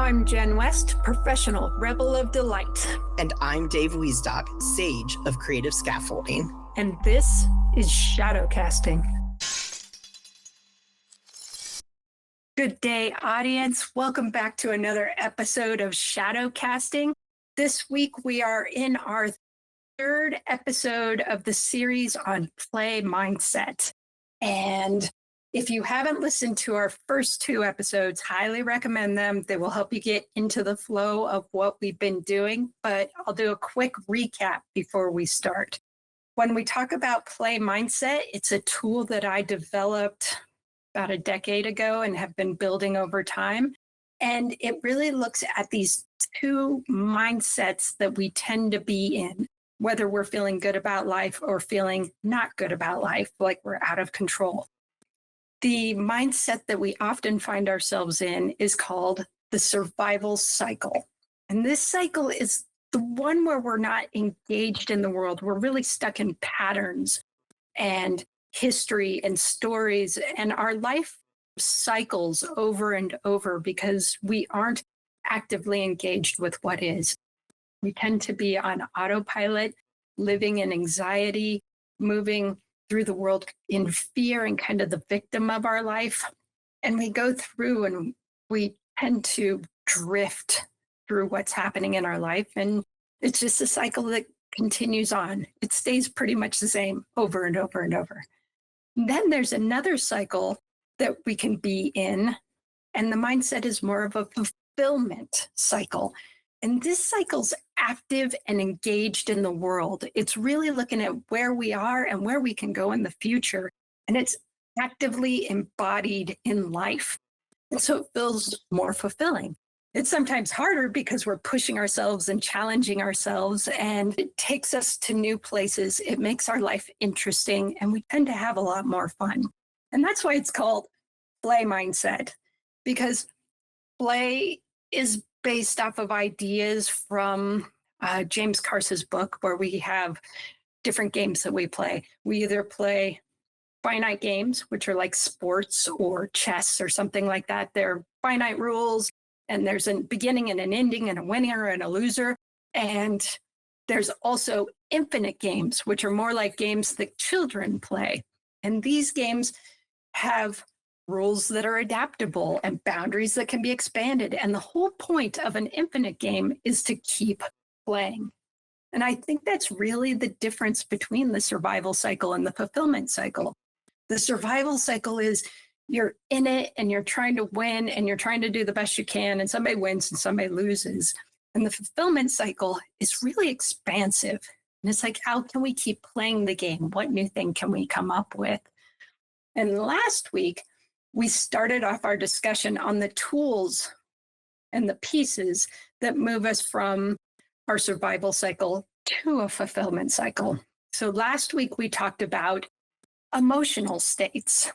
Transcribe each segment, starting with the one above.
I'm Jen West, professional rebel of delight. And I'm Dave Wiesdock, sage of creative scaffolding. And this is Shadowcasting. Good day, audience. Welcome back to another episode of Shadowcasting. This week we are in our third episode of the series on play mindset. And if you haven't listened to our first two episodes, highly recommend them. They will help you get into the flow of what we've been doing, but I'll do a quick recap before we start. When we talk about play mindset, it's a tool that I developed about a decade ago and have been building over time. And it really looks at these two mindsets that we tend to be in, whether we're feeling good about life or feeling not good about life, like we're out of control. The mindset that we often find ourselves in is called the survival cycle. And this cycle is the one where we're not engaged in the world. We're really stuck in patterns and history and stories, and our life cycles over and over because we aren't actively engaged with what is. We tend to be on autopilot, living in anxiety, moving through the world in fear and kind of the victim of our life. And we go through and we tend to drift through what's happening in our life. And it's just a cycle that continues on. It stays pretty much the same over and over and over. And then there's another cycle that we can be in. And the mindset is more of a fulfillment cycle. And this cycle's active and engaged in the world. It's really looking at where we are and where we can go in the future. And it's actively embodied in life. And so it feels more fulfilling. It's sometimes harder because we're pushing ourselves and challenging ourselves, and it takes us to new places. It makes our life interesting, and we tend to have a lot more fun. And that's why it's called play mindset, because play is based off of ideas from James Carse's book, where we have different games that we play. We either play finite games, which are like sports or chess or something like that. They're finite rules, and there's a beginning and an ending and a winner and a loser. And there's also infinite games, which are more like games that children play. And these games have rules that are adaptable and boundaries that can be expanded. And the whole point of an infinite game is to keep playing. And I think that's really the difference between the survival cycle and the fulfillment cycle. The survival cycle is you're in it and you're trying to win and you're trying to do the best you can, and somebody wins and somebody loses. And the fulfillment cycle is really expansive. And it's like, how can we keep playing the game? What new thing can we come up with? And last week, we started off our discussion on the tools and the pieces that move us from our survival cycle to a fulfillment cycle. So last week, we talked about emotional states,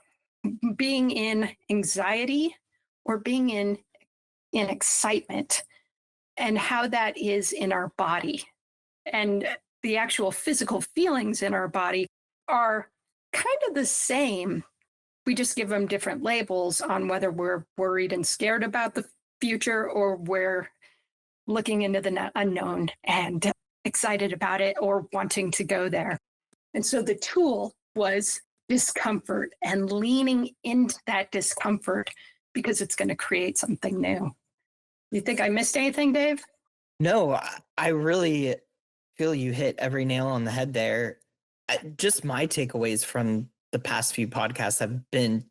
being in anxiety or being in excitement, and how that is in our body. And the actual physical feelings in our body are kind of the same. We just give them different labels on whether we're worried and scared about the future or we're looking into the unknown and excited about it or wanting to go there. And so the tool was discomfort and leaning into that discomfort because it's going to create something new. You think I missed anything, Dave? No, I really feel you hit every nail on the head there. Just my takeaways from the past few podcasts have been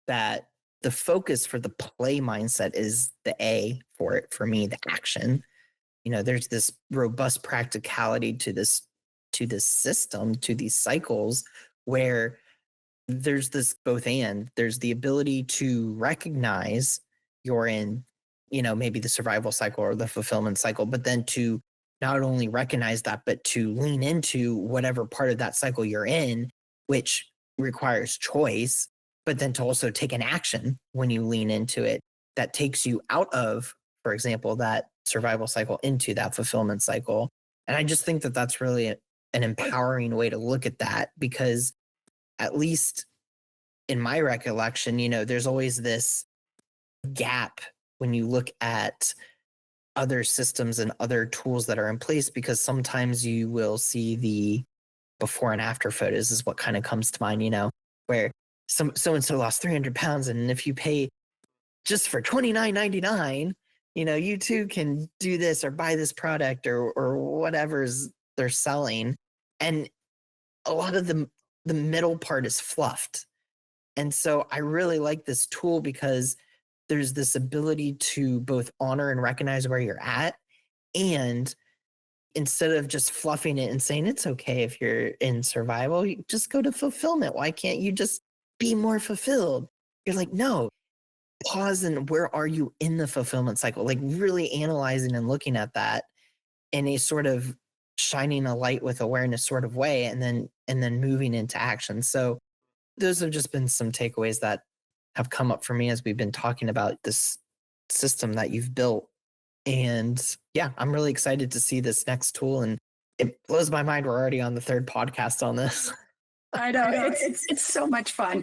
that the focus for the play mindset is the A for it, for me, the action. You know, there's this robust practicality to this system, to these cycles, where there's this both and. There's the ability to recognize you're in, maybe the survival cycle or the fulfillment cycle, but then to not only recognize that, but to lean into whatever part of that cycle you're in, which requires choice, but then to also take an action when you lean into it that takes you out of, for example, that survival cycle into that fulfillment cycle. And I just think that that's really an empowering way to look at that, because at least in my recollection, there's always this gap when you look at other systems and other tools that are in place, because sometimes you will see the before and after photos is what kind of comes to mind, where so and so lost 300 pounds. And if you pay just for $29.99, you too can do this or buy this product or whatever's they're selling. And a lot of the middle part is fluffed. And so I really like this tool because there's this ability to both honor and recognize where you're at. And instead of just fluffing it and saying it's okay if you're in survival, you just go to fulfillment. Why can't you just be more fulfilled? You're like, no, pause, and where are you in the fulfillment cycle? Like really analyzing and looking at that in a sort of shining a light with awareness sort of way, and then moving into action. So those have just been some takeaways that have come up for me as we've been talking about this system that you've built. And yeah, I'm really excited to see this next tool, and it blows my mind we're already on the third podcast on this. I know it's so much fun.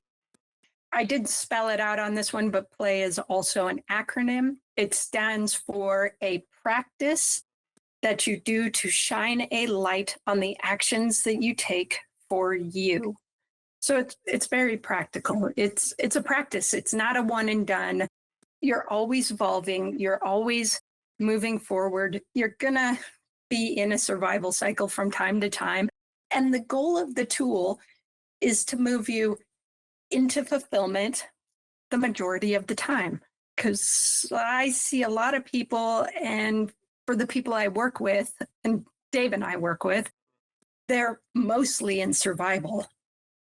I did spell it out on this one, but PLAY is also an acronym. It stands for a practice that you do to shine a light on the actions that you take for you. So it's very practical. It's a practice. It's not a one and done. You're always evolving. You're always moving forward. You're gonna be in a survival cycle from time to time. And the goal of the tool is to move you into fulfillment the majority of the time. Because I see a lot of people, and for the people I work with, and Dave and I work with, they're mostly in survival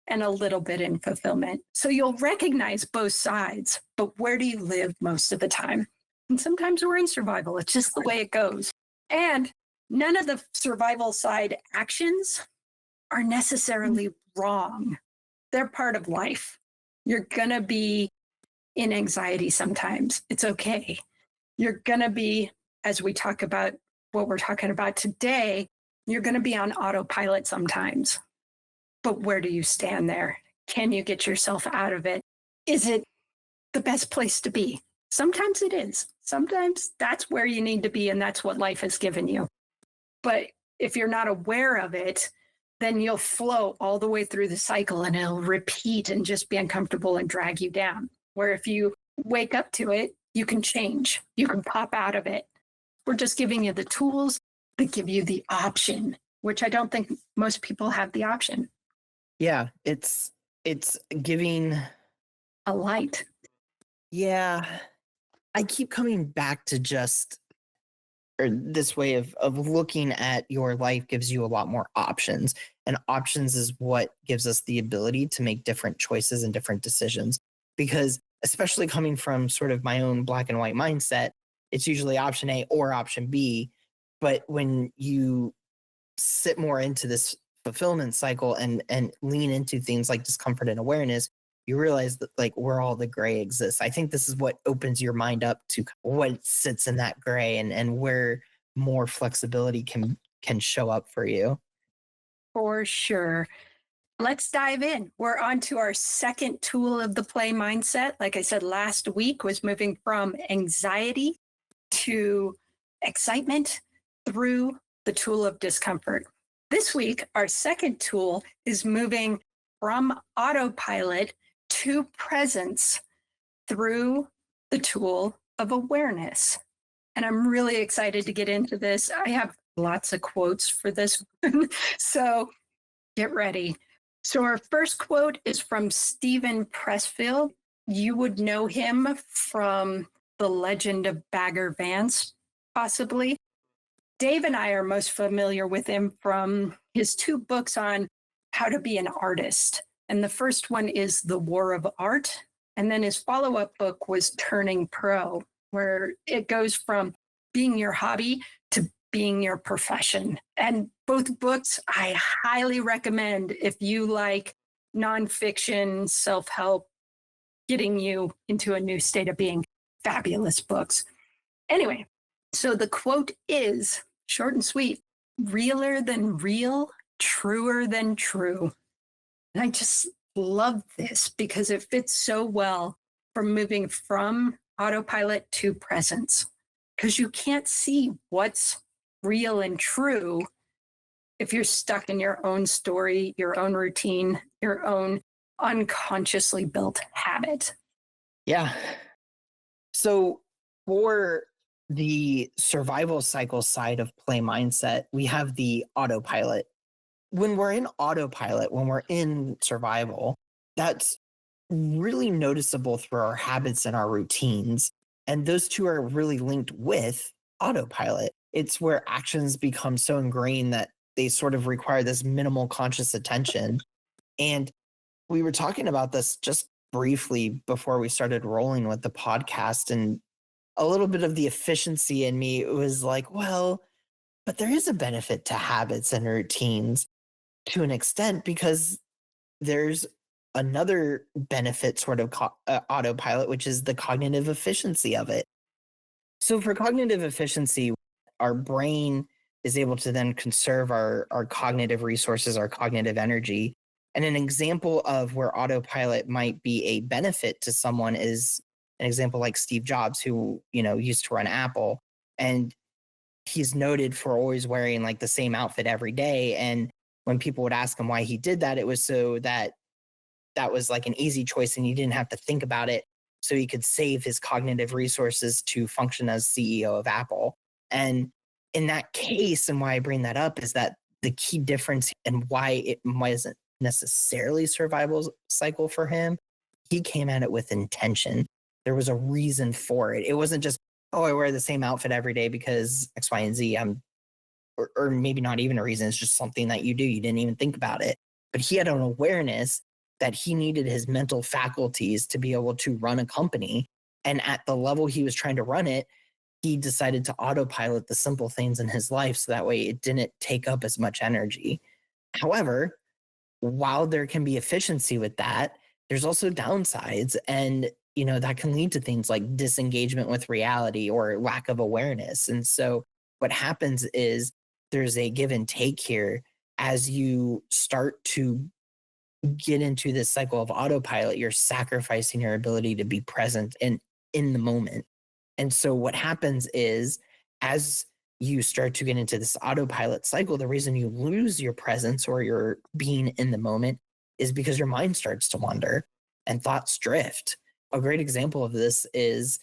and a little bit in fulfillment. So you'll recognize both sides, but where do you live most of the time? And sometimes we're in survival. It's just the way it goes. And none of the survival side actions are necessarily wrong. They're part of life. You're going to be in anxiety sometimes. It's okay. You're going to be, as we talk about what we're talking about today, you're going to be on autopilot sometimes. But where do you stand there? Can you get yourself out of it? Is it the best place to be? Sometimes it is. Sometimes that's where you need to be, and that's what life has given you. But if you're not aware of it, then you'll flow all the way through the cycle, and it'll repeat and just be uncomfortable and drag you down. Where if you wake up to it, you can change. You can pop out of it. We're just giving you the tools that give you the option, which I don't think most people have the option. Yeah, it's giving a light. Yeah, I keep coming back to just or this way of looking at your life gives you a lot more options, and options is what gives us the ability to make different choices and different decisions. Because especially coming from sort of my own black and white mindset, it's usually option A or option B. But when you sit more into this fulfillment cycle and lean into things like discomfort and awareness, you realize that like where all the gray exists. I think this is what opens your mind up to what sits in that gray and where more flexibility can show up for you. For sure. Let's dive in. We're on to our second tool of the PLAY mindset. Like I said, last week was moving from anxiety to excitement through the tool of discomfort. This week, our second tool is moving from autopilot to presence through the tool of awareness. And I'm really excited to get into this. I have lots of quotes for this one, so get ready. So our first quote is from Steven Pressfield. You would know him from The Legend of Bagger Vance, possibly. Dave and I are most familiar with him from his two books on how to be an artist. And the first one is The War of Art. And then his follow-up book was Turning Pro, where it goes from being your hobby to being your profession. And both books I highly recommend if you like nonfiction, self-help, getting you into a new state of being. Fabulous books. Anyway, so the quote is short and sweet: realer than real, truer than true. And I just love this because it fits so well from moving from autopilot to presence, because you can't see what's real and true if you're stuck in your own story, your own routine, your own unconsciously built habit. Yeah. So for the survival cycle side of play mindset, we have the autopilot. When we're in autopilot, when we're in survival, that's really noticeable through our habits and our routines. And those two are really linked with autopilot. It's where actions become so ingrained that they sort of require this minimal conscious attention. And we were talking about this just briefly before we started rolling with the podcast, and a little bit of the efficiency in me was like, well, but there is a benefit to habits and routines to an extent, because there's another benefit sort of autopilot, which is the cognitive efficiency of it. So for cognitive efficiency, our brain is able to then conserve our cognitive resources, our cognitive energy. And an example of where autopilot might be a benefit to someone is an example like Steve Jobs, who, used to run Apple. And he's noted for always wearing like the same outfit every day. And when people would ask him why he did that, it was so that was like an easy choice and he didn't have to think about it. So he could save his cognitive resources to function as CEO of Apple. And in that case, and why I bring that up is that the key difference and why it wasn't necessarily survival cycle for him, he came at it with intention. There was a reason for it. It wasn't just, oh, I wear the same outfit every day because X, Y, and Z. Or maybe not even a reason. It's just something that you do. You didn't even think about it. But he had an awareness that he needed his mental faculties to be able to run a company. And at the level he was trying to run it, he decided to autopilot the simple things in his life so that way it didn't take up as much energy. However, while there can be efficiency with that, there's also downsides. And, that can lead to things like disengagement with reality or lack of awareness. And so what happens is there's a give and take here as you start to get into this cycle of autopilot. You're sacrificing your ability to be present and in the moment. And so what happens is as you start to get into this autopilot cycle, the reason you lose your presence or your being in the moment is because your mind starts to wander and thoughts drift. A great example of this is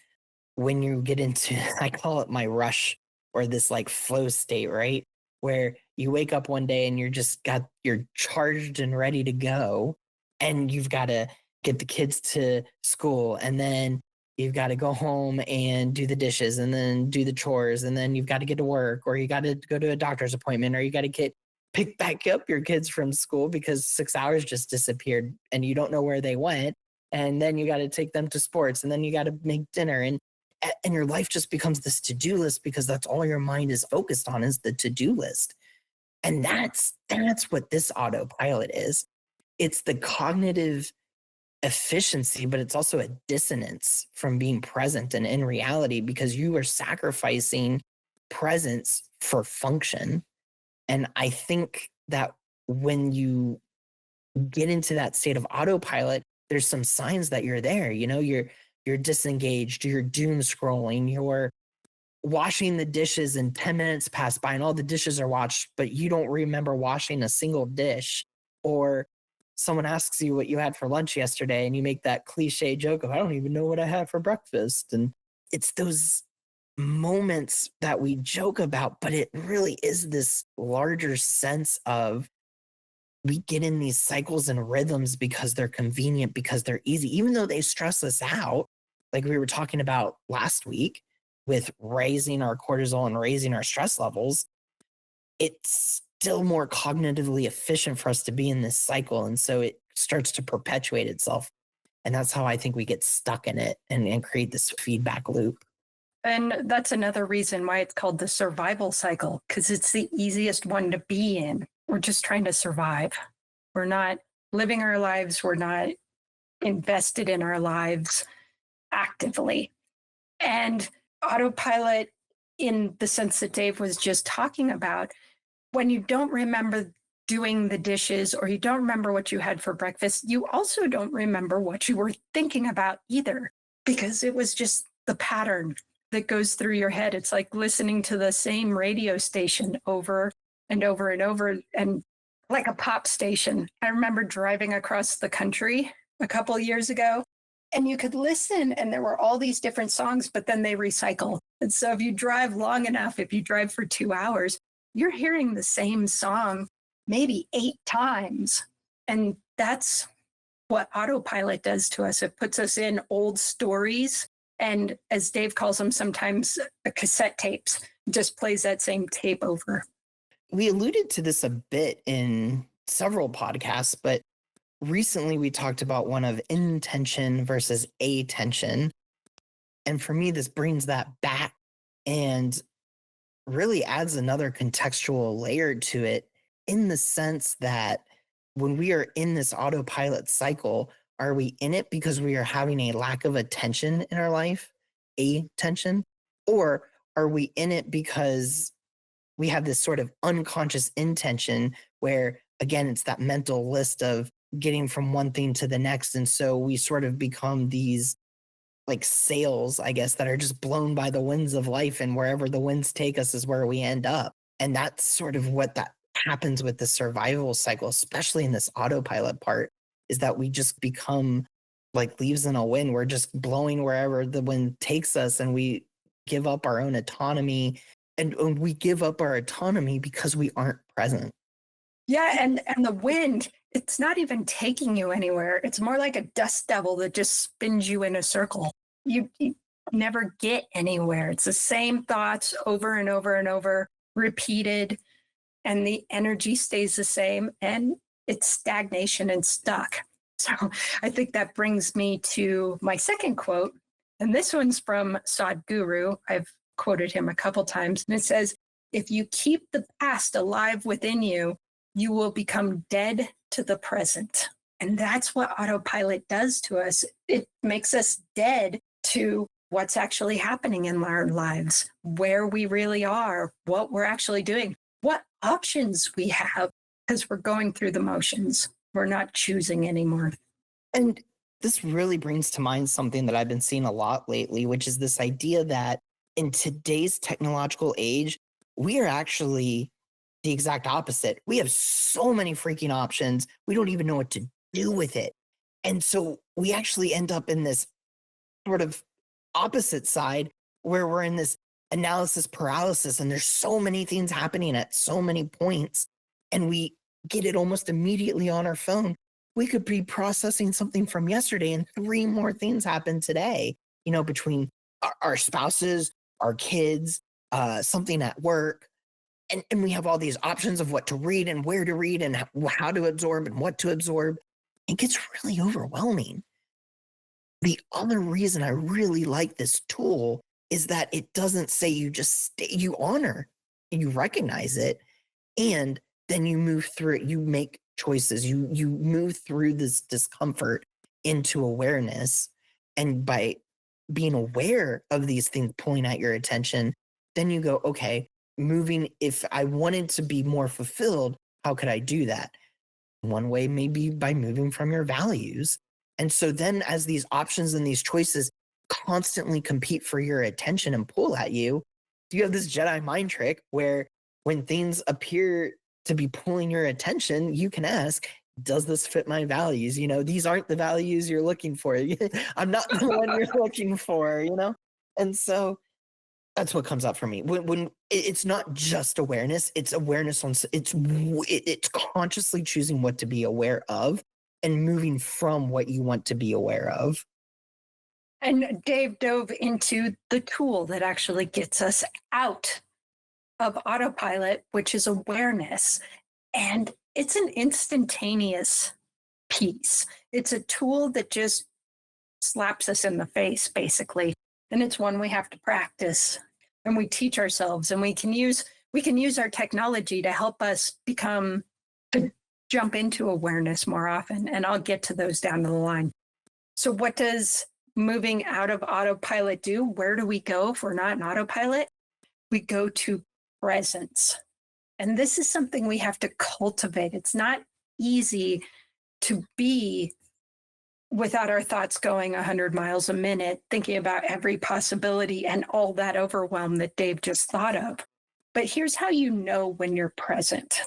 when you get into, I call it my rush or this like flow state, right? Where you wake up one day and you're charged and ready to go. And you've got to get the kids to school. And then you've got to go home and do the dishes and then do the chores. And then you've got to get to work, or you got to go to a doctor's appointment, or you got to pick back up your kids from school because 6 hours just disappeared and you don't know where they went. And then you got to take them to sports, and then you got to make dinner, and your life just becomes this to-do list because that's all your mind is focused on is the to-do list. And that's what this autopilot is. It's the cognitive efficiency, but it's also a dissonance from being present and in reality because you are sacrificing presence for function. And I think that when you get into that state of autopilot, there's some signs that you're there. You're disengaged, you're doom scrolling, you're washing the dishes and 10 minutes pass by and all the dishes are washed, but you don't remember washing a single dish. Or someone asks you what you had for lunch yesterday and you make that cliche joke of, I don't even know what I had for breakfast. And it's those moments that we joke about, but it really is this larger sense of we get in these cycles and rhythms because they're convenient, because they're easy, even though they stress us out, like we were talking about last week with raising our cortisol and raising our stress levels. It's still more cognitively efficient for us to be in this cycle. And so it starts to perpetuate itself. And that's how I think we get stuck in it and create this feedback loop. And that's another reason why it's called the survival cycle, because it's the easiest one to be in. We're just trying to survive. We're not living our lives. We're not invested in our lives actively. And autopilot, in the sense that Dave was just talking about, when you don't remember doing the dishes or you don't remember what you had for breakfast, you also don't remember what you were thinking about either, because it was just the pattern that goes through your head. It's like listening to the same radio station over and over and over, and like a pop station. I remember driving across the country a couple years ago, and you could listen, and there were all these different songs, but then they recycle. And so if you drive long enough, if you drive for 2 hours, you're hearing the same song maybe 8 times. And that's what autopilot does to us. It puts us in old stories. And as Dave calls them sometimes, cassette tapes, just plays that same tape over. We alluded to this a bit in several podcasts, but recently we talked about one of intention versus attention. And for me, this brings that back and really adds another contextual layer to it, in the sense that when we are in this autopilot cycle, are we in it because we are having a lack of attention in our life, attention, or are we in it because we have this sort of unconscious intention where, again, it's that mental list of getting from one thing to the next. And so we sort of become these like sails, I guess, that are just blown by the winds of life, and wherever the winds take us is where we end up. And that's sort of what that happens with the survival cycle, especially in this autopilot part, is that we just become like leaves in a wind. We're just blowing wherever the wind takes us, and we give up our own autonomy. And we give up our autonomy because we aren't present. Yeah, and the wind, it's not even taking you anywhere. It's more like a dust devil that just spins you in a circle. You never get anywhere. It's the same thoughts over and over and over, repeated, and the energy stays the same, and it's stagnation and stuck. So I think that brings me to my second quote. And this one's from Sadhguru. I've quoted him a couple times. And it says, if you keep the past alive within you, you will become dead to the present. And that's what autopilot does to us. It makes us dead to what's actually happening in our lives, where we really are, what we're actually doing, what options we have, because we're going through the motions. We're not choosing anymore. And this really brings to mind something that I've been seeing a lot lately, which is this idea that in today's technological age, we are actually the exact opposite. We have so many freaking options. We don't even know what to do with it. And so we actually end up in this sort of opposite side where we're in this analysis paralysis, and there's so many things happening at so many points, and we get it almost immediately on our phone. We could be processing something from yesterday and 3 more things happen today, between our spouses, our kids, something at work. And we have all these options of what to read and where to read and how to absorb and what to absorb. It gets really overwhelming. The other reason I really like this tool is that it doesn't say you just stay, you honor, you recognize it, and then you move through it. You make choices. You move through this discomfort into awareness. And by being aware of these things pulling at your attention, then you go, okay, moving, if I wanted to be more fulfilled, how could I do that? One way may be by moving from your values. And so then as these options and these choices constantly compete for your attention and pull at you, you have this Jedi mind trick where when things appear to be pulling your attention, you can ask, does this fit my values? These aren't the values you're looking for. I'm not the one you're looking for, And so that's what comes up for me. When it's not just awareness, it's awareness on it's consciously choosing what to be aware of and moving from what you want to be aware of. And Dave dove into the tool that actually gets us out of autopilot, which is awareness. And it's an instantaneous piece. It's a tool that just slaps us in the face, basically. And it's one we have to practice, and we teach ourselves, and we can use our technology to help us to jump into awareness more often. And I'll get to those down the line. So what does moving out of autopilot do? Where do we go if we're not in autopilot? We go to presence. And this is something we have to cultivate. It's not easy to be without our thoughts going 100 miles a minute, thinking about every possibility and all that overwhelm that Dave just thought of. But here's how you know when you're present.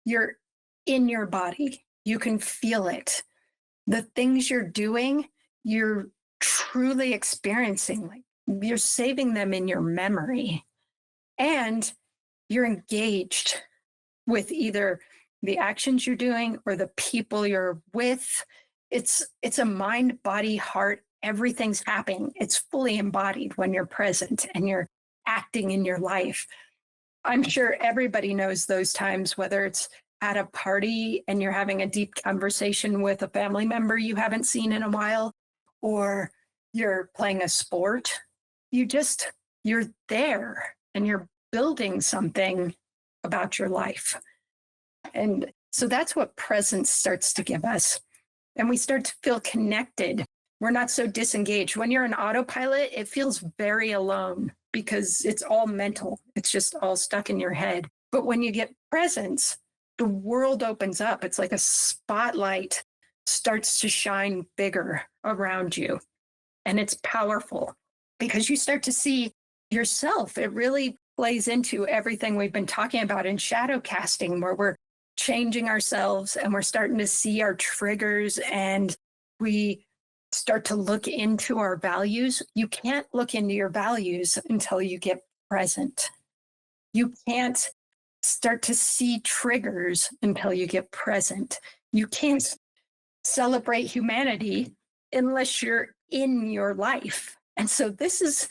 You're in your body. You can feel it. The things you're doing, you're truly experiencing. Like you're saving them in your memory. And you're engaged with either the actions you're doing or the people you're with. It's a mind, body, heart, everything's happening. It's fully embodied when you're present and you're acting in your life. I'm sure everybody knows those times, whether it's at a party and you're having a deep conversation with a family member you haven't seen in a while, or you're playing a sport. You're there and you're building something about your life. And so that's what presence starts to give us. And we start to feel connected. We're not so disengaged. When you're an autopilot, it feels very alone because it's all mental. It's just all stuck in your head. But when you get presence, the world opens up. It's like a spotlight starts to shine bigger around you. And it's powerful because you start to see yourself. It really plays into everything we've been talking about in shadow casting, where we're changing ourselves and we're starting to see our triggers and we start to look into our values. You can't look into your values until you get present. You can't start to see triggers until you get present. You can't celebrate humanity unless you're in your life. And so this is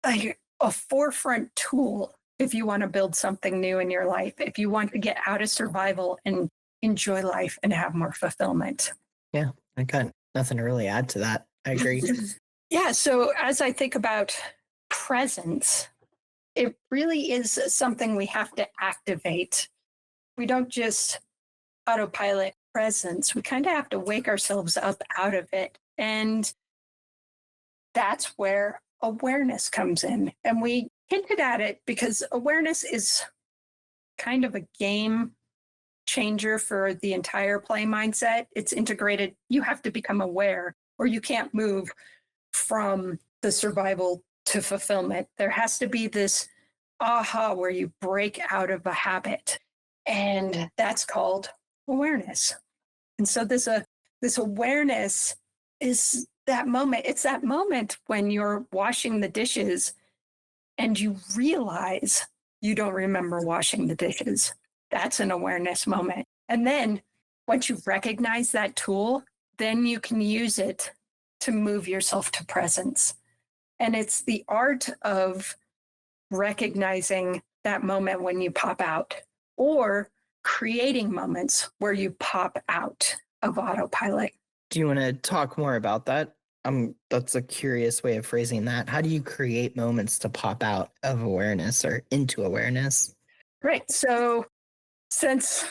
a forefront tool if you want to build something new in your life, if you want to get out of survival and enjoy life and have more fulfillment. Yeah, I got nothing to really add to that. I agree. Yeah. So as I think about presence, it really is something we have to activate. We don't just autopilot presence. We kind of have to wake ourselves up out of it. And that's where awareness comes in. And we hinted at it because awareness is kind of a game changer for the entire play mindset. It's integrated. You have to become aware or you can't move from the survival to fulfillment. There has to be this aha where you break out of a habit. And that's called awareness. And so this awareness is that moment. It's that moment when you're washing the dishes and you realize you don't remember washing the dishes. That's an awareness moment. And then once you recognize that tool, then you can use it to move yourself to presence. And it's the art of recognizing that moment when you pop out or creating moments where you pop out of autopilot. Do you want to talk more about that? That's a curious way of phrasing that. How do you create moments to pop out of awareness or into awareness? Right. So since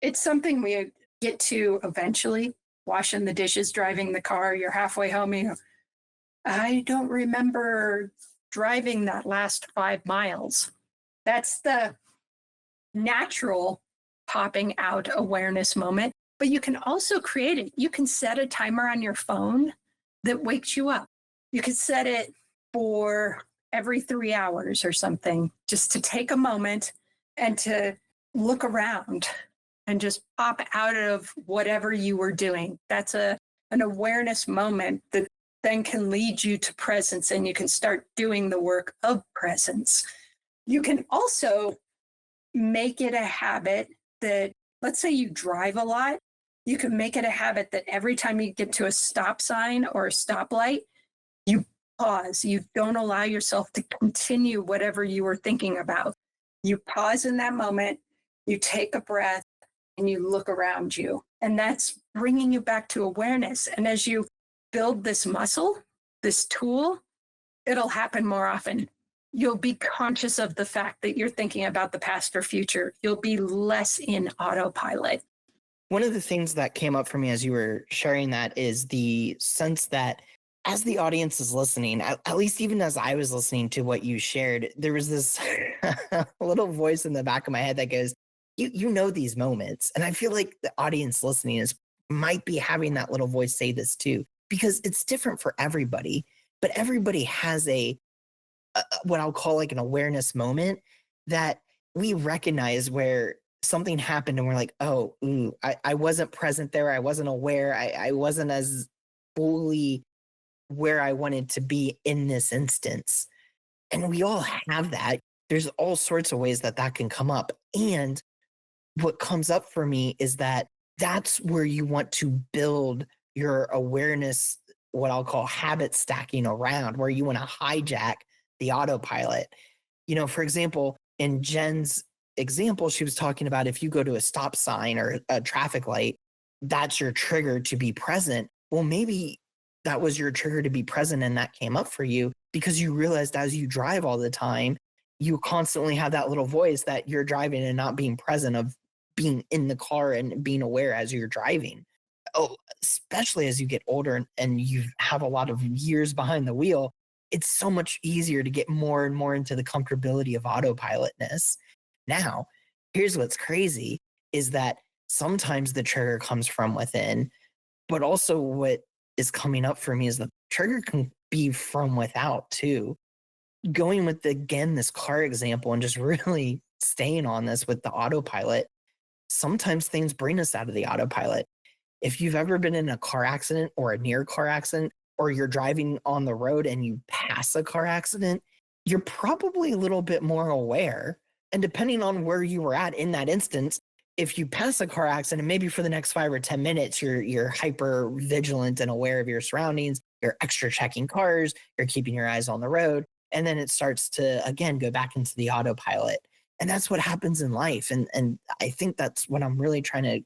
it's something we get to eventually, washing the dishes, driving the car, you're halfway home, you go, I don't remember driving that last 5 miles. That's the natural popping out awareness moment. But you can also create it. You can set a timer on your phone that wakes you up. You could set it for every 3 hours or something, just to take a moment and to look around and just pop out of whatever you were doing. That's an awareness moment that then can lead you to presence and you can start doing the work of presence. You can also make it a habit that, let's say you drive a lot, you can make it a habit that every time you get to a stop sign or a stoplight, you pause. You don't allow yourself to continue whatever you were thinking about. You pause in that moment, you take a breath, and you look around you. And that's bringing you back to awareness. And as you build this muscle, this tool, it'll happen more often. You'll be conscious of the fact that you're thinking about the past or future. You'll be less in autopilot. One of the things that came up for me as you were sharing that is the sense that as the audience is listening, at least even as I was listening to what you shared, there was this little voice in the back of my head that goes, you know these moments. And I feel like the audience listening is might be having that little voice say this too, because it's different for everybody, but everybody has what I'll call like an awareness moment that we recognize where something happened and we're like, oh, ooh, I wasn't present there. I wasn't aware. I wasn't as fully where I wanted to be in this instance. And we all have that. There's all sorts of ways that that can come up. And what comes up for me is that that's where you want to build your awareness, what I'll call habit stacking around, where you want to hijack the autopilot. For example, in Jen's example, she was talking about if you go to a stop sign or a traffic light, that's your trigger to be present. Well, maybe that was your trigger to be present and that came up for you because you realized as you drive all the time, you constantly have that little voice that you're driving and not being present, of being in the car and being aware as you're driving. Oh, especially as you get older and you have a lot of years behind the wheel, it's so much easier to get more and more into the comfortability of autopilotness. Now, here's what's crazy is that sometimes the trigger comes from within, but also what is coming up for me is the trigger can be from without too. Going with, again, this car example and just really staying on this with the autopilot, sometimes things bring us out of the autopilot. If you've ever been in a car accident or a near car accident, or you're driving on the road and you pass a car accident, you're probably a little bit more aware. And depending on where you were at in that instance, if you pass a car accident, maybe for the next 5 or 10 minutes, you're hyper vigilant and aware of your surroundings, you're extra checking cars, you're keeping your eyes on the road. And then it starts to, again, go back into the autopilot. And that's what happens in life. And I think that's what I'm really trying to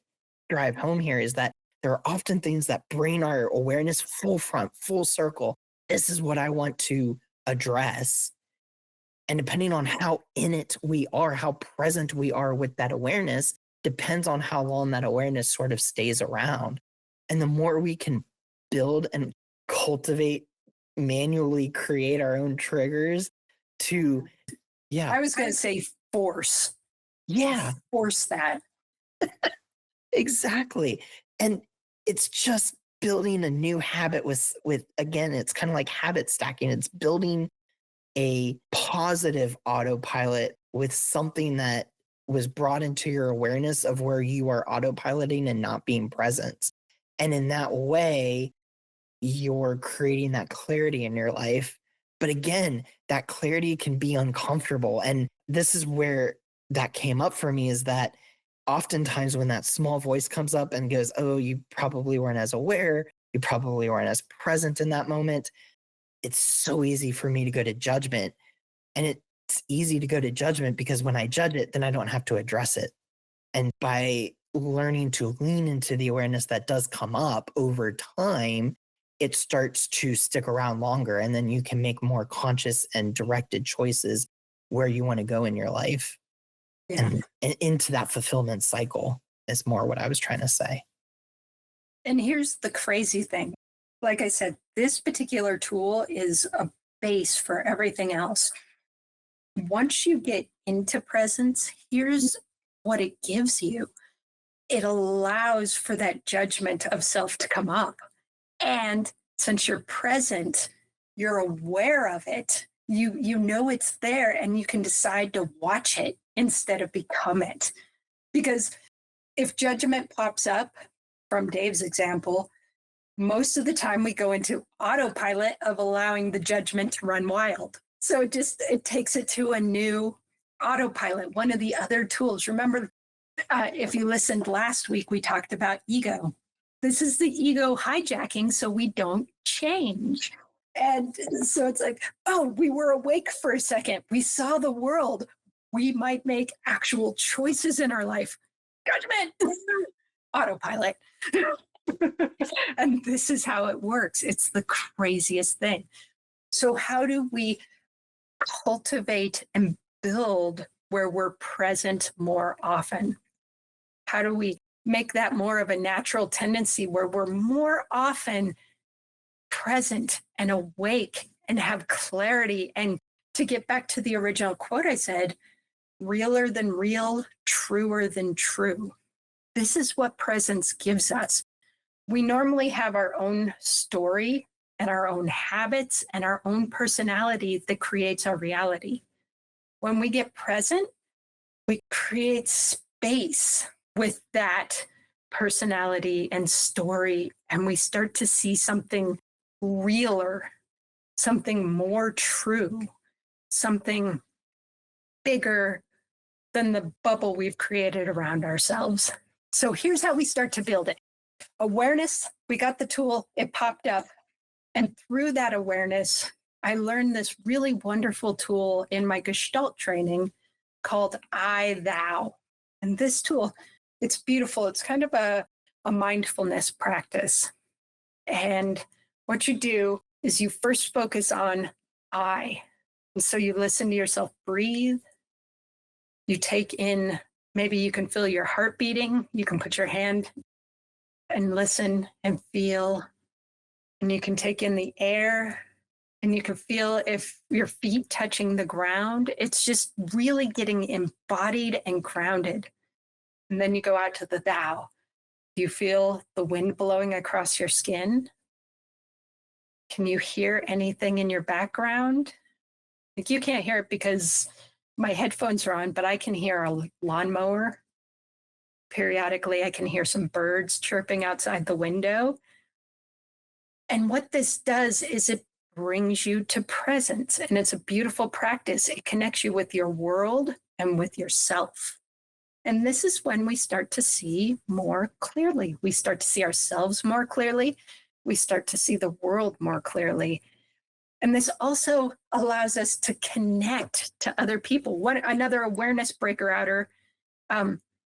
drive home here, is that there are often things that bring our awareness full front, full circle. This is what I want to address. And depending on how in it we are, how present we are with that awareness, depends on how long that awareness sort of stays around. And the more we can build and cultivate, manually create our own triggers to, yeah. I was going to say force. Yeah. Force that. Exactly. And it's just building a new habit with again, it's kind of like habit stacking. It's building a positive autopilot with something that was brought into your awareness of where you are autopiloting and not being present. And in that way, you're creating that clarity in your life. But again, that clarity can be uncomfortable. And this is where that came up for me, is that oftentimes when that small voice comes up and goes, oh, you probably weren't as aware, you probably weren't as present in that moment, it's so easy for me to go to judgment. And it's easy to go to judgment because when I judge it, then I don't have to address it. And by learning to lean into the awareness that does come up over time, it starts to stick around longer. And then you can make more conscious and directed choices where you want to go in your life. Yeah. And into that fulfillment cycle is more what I was trying to say. And here's the crazy thing. Like I said, this particular tool is a base for everything else. Once you get into presence, here's what it gives you. It allows for that judgment of self to come up. And since you're present, you're aware of it. You know it's there, and you can decide to watch it instead of become it. Because if judgment pops up, from Dave's example, most of the time we go into autopilot of allowing the judgment to run wild. So it takes it to a new autopilot. One of the other tools, remember, if you listened last week, we talked about ego. This is the ego hijacking so we don't change. And so it's like, oh, we were awake for a second. We saw the world. We might make actual choices in our life. Judgment, autopilot. And this is how it works. It's the craziest thing. So how do we cultivate and build where we're present more often? How do we make that more of a natural tendency where we're more often present and awake and have clarity? And to get back to the original quote I said, realer than real, truer than true. This is what presence gives us. We normally have our own story and our own habits and our own personality that creates our reality. When we get present, we create space with that personality and story, and we start to see something realer, something more true, something bigger than the bubble we've created around ourselves. So here's how we start to build it. Awareness, we got the tool, it popped up. And through that awareness, I learned this really wonderful tool in my Gestalt training called I Thou. And this tool, it's beautiful. It's kind of a mindfulness practice. And what you do is you first focus on I. And so you listen to yourself breathe. You take in, maybe you can feel your heart beating. You can put your hand and listen and feel. And you can take in the air and you can feel if your feet touching the ground. It's just really getting embodied and grounded. And then you go out to the thou. Do you feel the wind blowing across your skin? Can you hear anything in your background? Like you can't hear it because my headphones are on, but I can hear a lawnmower. Periodically, I can hear some birds chirping outside the window. And what this does is it brings you to presence, and it's a beautiful practice. It connects you with your world and with yourself. And this is when we start to see more clearly. We start to see ourselves more clearly. We start to see the world more clearly. And this also allows us to connect to other people. Another awareness breaker outer,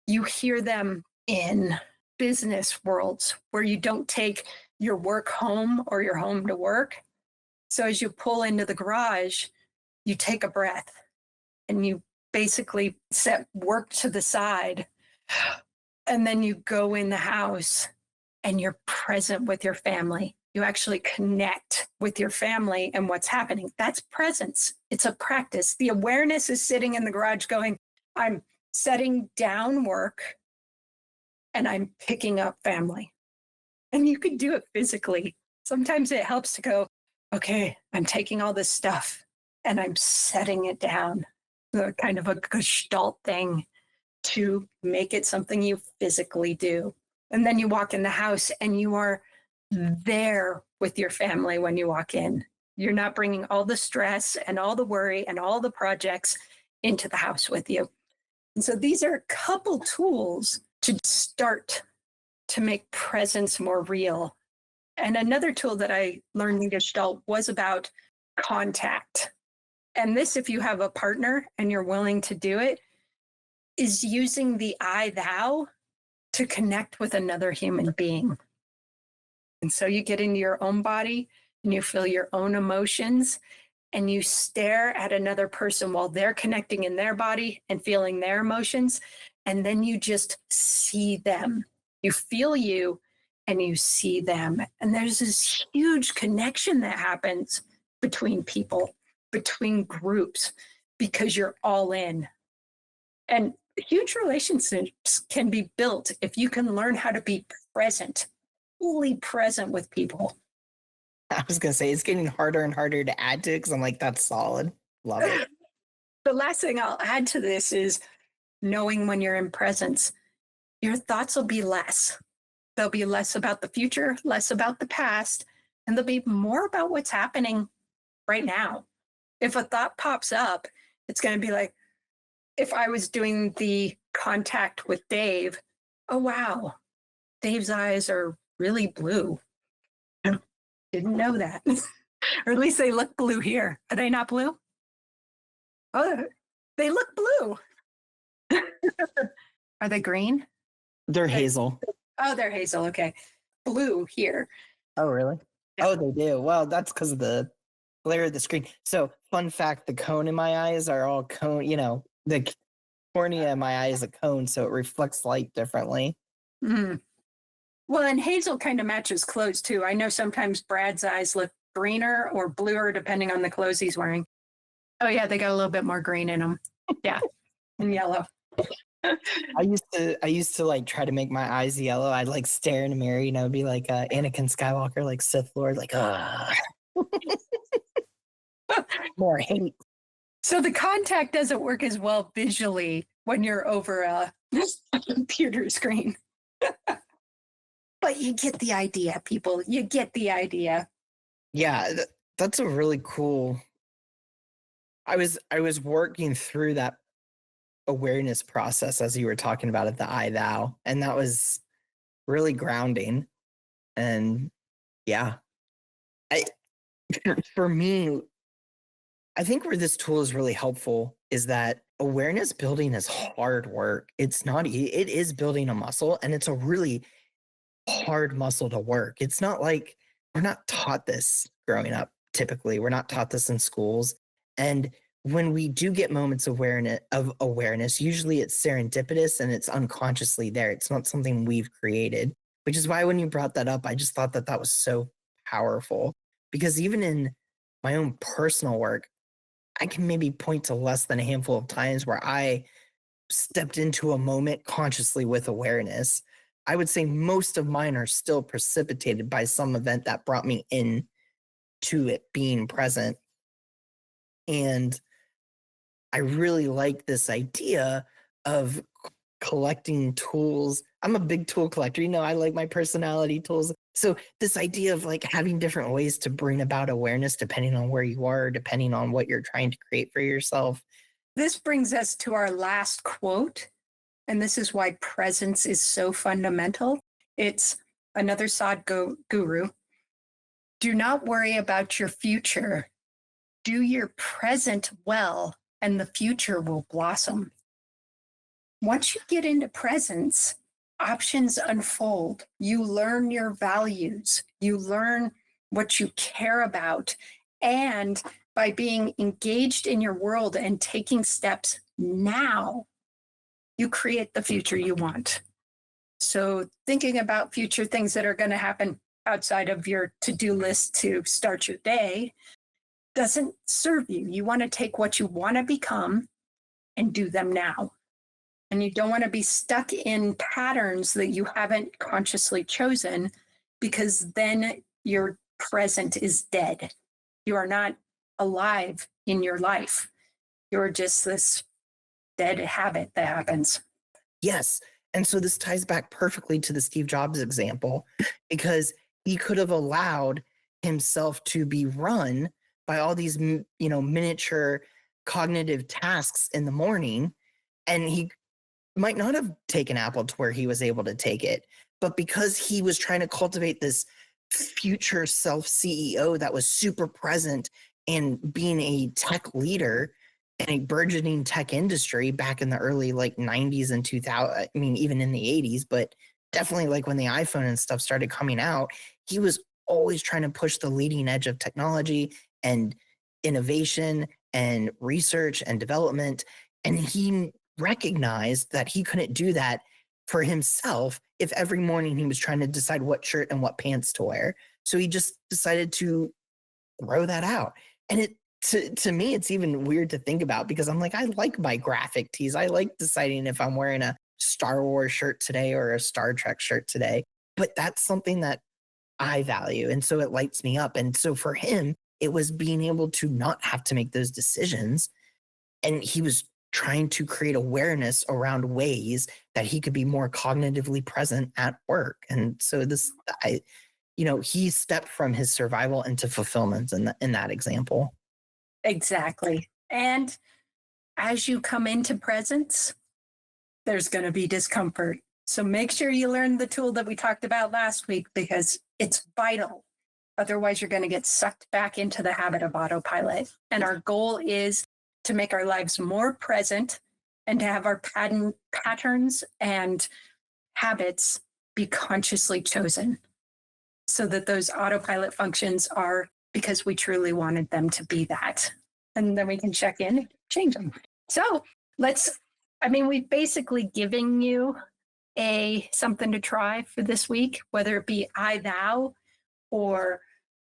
you hear them in business worlds where you don't take your work home or your home to work. So as you pull into the garage, you take a breath and you basically set work to the side. And then you go in the house and you're present with your family. You actually connect with your family and what's happening. That's presence. It's a practice. The awareness is sitting in the garage going, I'm setting down work and I'm picking up family. And you can do it physically. Sometimes it helps to go, okay, I'm taking all this stuff and I'm setting it down. Kind of a gestalt thing to make it something you physically do. And then you walk in the house and you are there with your family when you walk in. You're not bringing all the stress and all the worry and all the projects into the house with you. And so these are a couple tools to start to make presence more real. And another tool that I learned in Gestalt was about contact. And this, if you have a partner and you're willing to do it, is using the I thou to connect with another human being. And so you get into your own body and you feel your own emotions and you stare at another person while they're connecting in their body and feeling their emotions. And then you just see them. You feel you and you see them. And there's this huge connection that happens between people, between groups, because you're all in. And huge relationships can be built if you can learn how to be present, fully present with people. I was gonna say it's getting harder and harder to add to because I'm like, that's solid. Love it. The last thing I'll add to this is knowing when you're in presence, your thoughts will be less. They'll be less about the future, less about the past, and they'll be more about what's happening right now. If a thought pops up, it's going to be like, if I was doing the contact with Dave, oh, wow, Dave's eyes are really blue. I didn't know that. Or at least they look blue here. Are they not blue? Oh, they look blue. Are they green? They're hazel. Oh, they're hazel. Okay. Blue here. Oh, really? Yeah. Oh, they do. Well, that's because of the glare of the screen. So, fun fact, the cone in my eyes are all cone, the cornea in my eye is a cone, so it reflects light differently. Mm. Well, and hazel kind of matches clothes too. I know sometimes Brad's eyes look greener or bluer depending on the clothes he's wearing. Oh, yeah, they got a little bit more green in them. Yeah, and yellow. I used to like try to make my eyes yellow. I'd like stare in a mirror, you know, be like Anakin Skywalker, like Sith Lord, like more hate. So the contact doesn't work as well visually when you're over a computer screen. But you get the idea, people. You get the idea. Yeah, that's a really cool. I was working through that awareness process as you were talking about it, the I thou, and that was really grounding. And yeah, I for me, I think where this tool is really helpful is that awareness building is hard work. It's not, it is building a muscle and it's a really hard muscle to work. It's not like we're not taught this growing up typically. We're not taught this in schools. And when we do get moments of awareness, usually it's serendipitous and it's unconsciously there. It's not something we've created, which is why when you brought that up, I just thought that that was so powerful because even in my own personal work, I can maybe point to less than a handful of times where I stepped into a moment consciously with awareness. I would say most of mine are still precipitated by some event that brought me in to it being present. And I really like this idea of collecting tools. I'm a big tool collector. You know, I like my personality tools. So this idea of like having different ways to bring about awareness depending on where you are, depending on what you're trying to create for yourself. This brings us to our last quote. And this is why presence is so fundamental. It's another guru. Do not worry about your future. Do your present well, and the future will blossom. Once you get into presence, options unfold. You learn your values, you learn what you care about. And by being engaged in your world and taking steps now, you create the future you want. So, thinking about future things that are going to happen outside of your to do list to start your day doesn't serve you. You want to take what you want to become and do them now. And you don't want to be stuck in patterns that you haven't consciously chosen because then your present is dead. You are not alive in your life. You're just this dead habit that happens. Yes. And so this ties back perfectly to the Steve Jobs example because he could have allowed himself to be run by all these, miniature cognitive tasks in the morning. And he might not have taken Apple to where he was able to take it. But because he was trying to cultivate this future self CEO that was super present and being a tech leader, in a burgeoning tech industry back in the early like 90s and 2000, I mean even in the 80s, but definitely like when the iPhone and stuff started coming out, he was always trying to push the leading edge of technology and innovation and research and development, and he recognized that he couldn't do that for himself if every morning he was trying to decide what shirt and what pants to wear. So he just decided to grow that out. And it to me, it's even weird to think about because I'm like, I like my graphic tees. I like deciding if I'm wearing a Star Wars shirt today or a Star Trek shirt today. But that's something that I value. And so it lights me up. And so for him, it was being able to not have to make those decisions. And he was trying to create awareness around ways that he could be more cognitively present at work. And so he stepped from his survival into fulfillment in that example. Exactly. And as you come into presence, there's going to be discomfort. So make sure you learn the tool that we talked about last week because it's vital. Otherwise, you're going to get sucked back into the habit of autopilot. And our goal is to make our lives more present and to have our patterns and habits be consciously chosen so that those autopilot functions are because we truly wanted them to be that. And then we can check in and change them. So we've basically given you something to try for this week, whether it be I, thou, or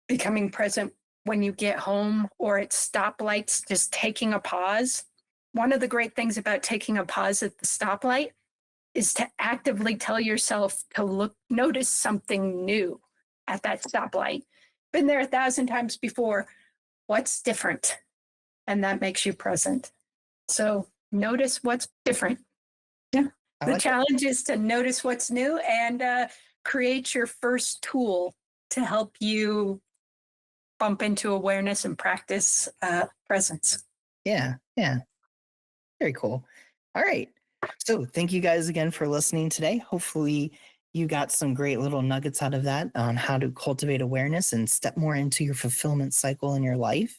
becoming present when you get home or at stoplights, just taking a pause. one of the great things about taking a pause at the stoplight is to actively tell yourself to notice something new at that stoplight. Been there 1,000 times before. What's different? And that makes you present. So notice what's different. Yeah. The challenge is to notice what's new and create your first tool to help you bump into awareness and practice presence. Yeah. Very cool. All right. So thank you guys again for listening today. Hopefully you got some great little nuggets out of that on how to cultivate awareness and step more into your fulfillment cycle in your life.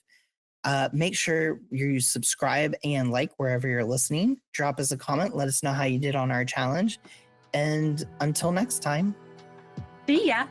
Make sure you subscribe and like wherever you're listening. Drop us a comment. Let us know how you did on our challenge. And until next time. See ya.